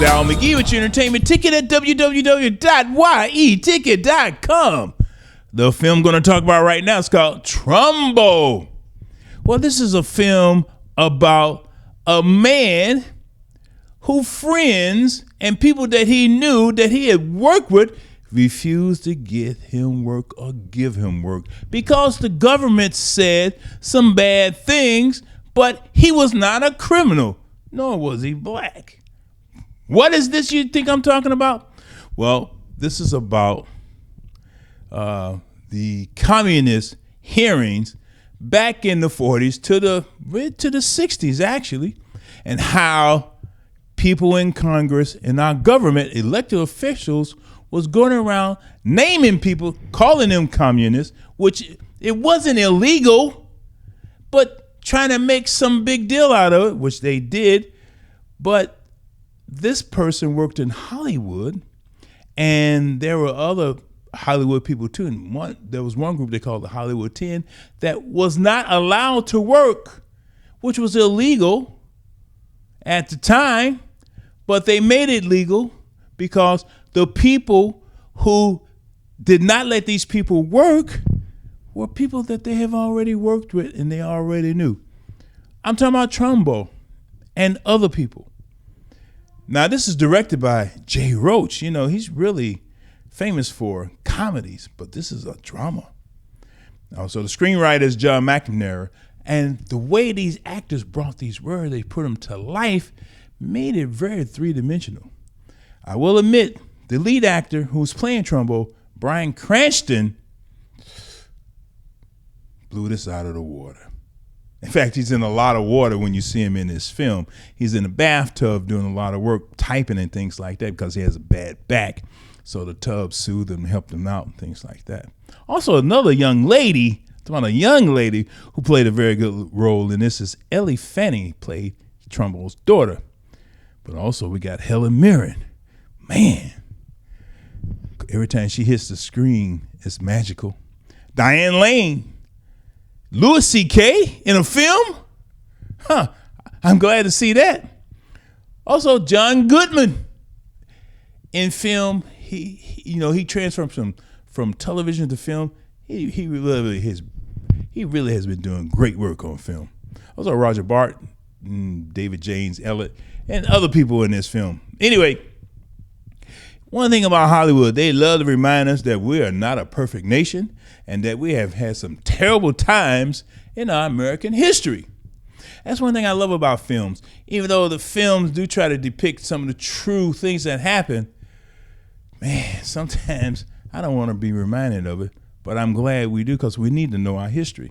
Al McGee with your entertainment ticket at www.yeticket.com. The film I'm going to talk about right now is called Trumbo. Well, this is a film about a man who friends and people that he knew that he had worked with refused to get him work or give him work because the government said some bad things, but he was not a criminal, nor was he black. What is this you think I'm talking about? Well, this is about the communist hearings back in the 40s to the 60s, actually, and how people in Congress and our government, elected officials, was going around naming people, calling them communists, which it wasn't illegal, but trying to make some big deal out of it, which they did. But this person worked in Hollywood, and there were other Hollywood people too. And there was one group they called the Hollywood 10 that was not allowed to work, which was illegal at the time, but they made it legal because the people who did not let these people work were people that they have already worked with and they already knew. I'm talking about Trumbo and other people. Now, this is directed by Jay Roach. You know, he's really famous for comedies, but this is a drama. So the screenwriter is John McNamara, and the way these actors brought these words, they put them to life, made it very three-dimensional. I will admit, the lead actor who's playing Trumbo, Bryan Cranston, blew this out of the water. In fact, he's in a lot of water when you see him in this film. He's in a bathtub doing a lot of work, typing and things like that because he has a bad back. So the tub soothed him, helped him out, and things like that. Also, another young lady, who played a very good role in this is Elle Fanning, played Trumbo's daughter. But also we got Helen Mirren. Man, every time she hits the screen, it's magical. Diane Lane. Louis C.K. in a film? I'm glad to see that. Also, John Goodman in film. He transformed from television to film. He really has been doing great work on film. Also, Roger Bart, David James Elliott, and other people in this film. Anyway, one thing about Hollywood, they love to remind us that we are not a perfect nation and that we have had some terrible times in our American history. That's one thing I love about films. Even though the films do try to depict some of the true things that happen, man, sometimes I don't want to be reminded of it, but I'm glad we do because we need to know our history.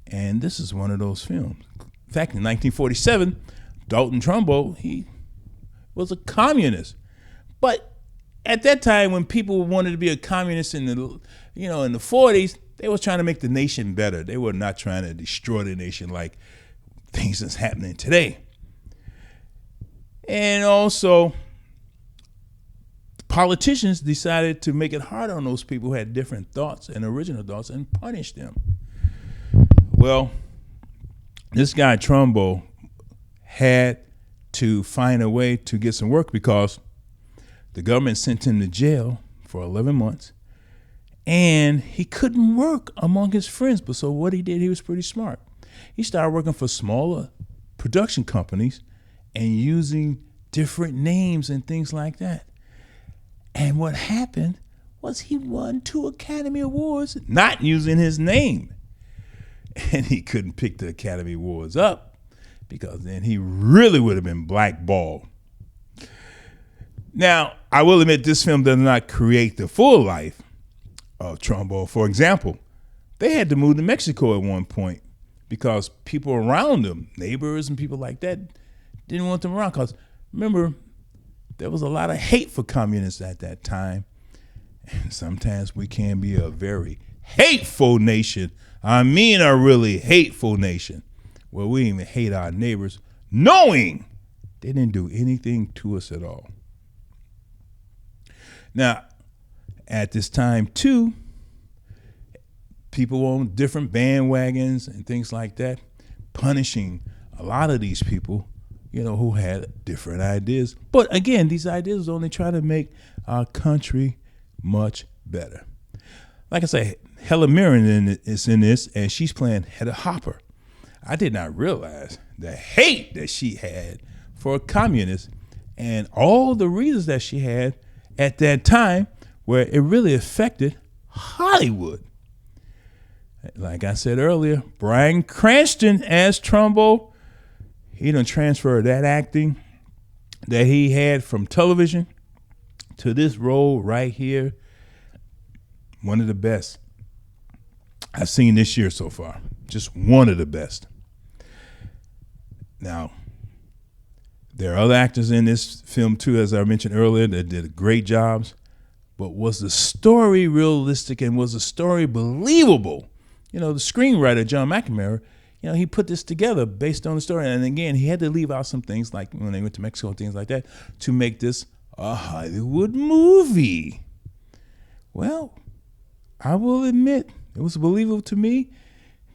And this is one of those films. In fact, in 1947, Dalton Trumbo, he was a communist. But at that time, when people wanted to be a communist in the 40s, they were trying to make the nation better. They were not trying to destroy the nation like things that's happening today. And also, politicians decided to make it hard on those people who had different thoughts and original thoughts and punish them. Well, this guy Trumbo had to find a way to get some work because the government sent him to jail for 11 months, and he couldn't work among his friends. But so what he did, he was pretty smart. He started working for smaller production companies and using different names and things like that. And what happened was he won 2 Academy Awards not using his name. And he couldn't pick the Academy Awards up because then he really would have been blackballed. Now, I will admit this film does not create the full life of Trumbo. For example, they had to move to Mexico at one point because people around them, neighbors and people like that, didn't want them around. Because remember, there was a lot of hate for communists at that time. And sometimes we can be a very hateful nation. I mean a really hateful nation where we even hate our neighbors knowing they didn't do anything to us at all. Now, at this time, too, people on different bandwagons and things like that, punishing a lot of these people who had different ideas. But again, these ideas only try to make our country much better. Like I say, Helen Mirren is in this, and she's playing Hedda Hopper. I did not realize the hate that she had for communists and all the reasons that she had at that time where it really affected Hollywood. Like I said earlier, Bryan Cranston as Trumbo, he done transferred that acting that he had from television to this role right here. One of the best I've seen this year so far. Just one of the best. Now, there are other actors in this film too, as I mentioned earlier, that did great jobs. But was the story realistic and was the story believable? The screenwriter, John McNamara, he put this together based on the story. And again, he had to leave out some things like when they went to Mexico and things like that to make this a Hollywood movie. Well, I will admit, it was believable to me.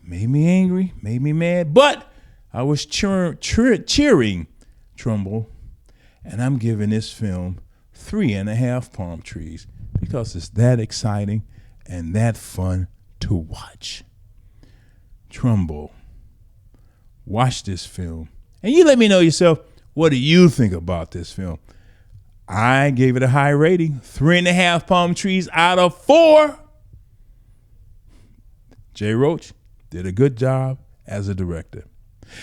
Made me angry, made me mad, but I was cheering Trumbo, and I'm giving this film 3.5 palm trees because it's that exciting and that fun to watch. Trumbo, watch this film, and you let me know yourself, what do you think about this film? I gave it a high rating, 3.5 palm trees out of 4. Jay Roach did a good job as a director.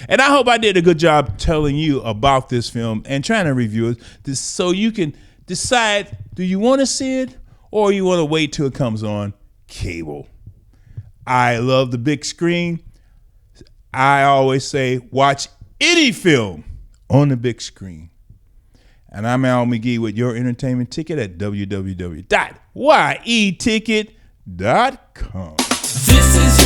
And I hope I did a good job telling you about this film and trying to review it so you can decide, do you want to see it or you want to wait till it comes on cable? I love the big screen. I always say, watch any film on the big screen. And I'm Al McGee with your entertainment ticket at www.yeticket.com. This is